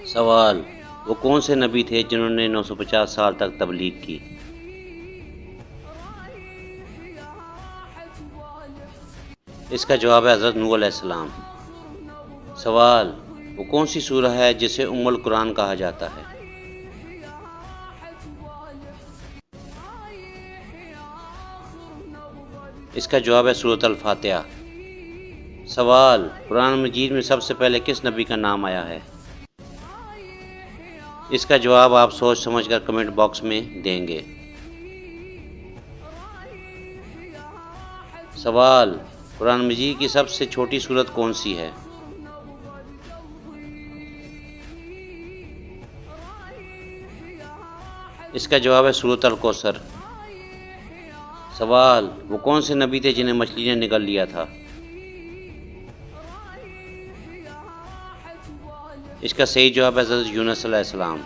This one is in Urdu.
سوال: وہ کون سے نبی تھے جنہوں نے 950 سال تک تبلیغ کی؟ اس کا جواب ہے حضرت نوح علیہ السلام۔ سوال: وہ کون سی سورہ ہے جسے ام القرآن کہا جاتا ہے؟ اس کا جواب ہے سورۃ الفاتحہ۔ سوال: قرآن مجید میں سب سے پہلے کس نبی کا نام آیا ہے؟ اس کا جواب آپ سوچ سمجھ کر کمنٹ باکس میں دیں گے۔ سوال: قرآن مجید کی سب سے چھوٹی سورت کون سی ہے؟ اس کا جواب ہے سورۃ الکوثر۔ سوال: وہ کون سے نبی تھے جنہیں مچھلی نے نگل لیا تھا؟ اس کا صحیح جواب ہے حضرت یونس علیہ السلام۔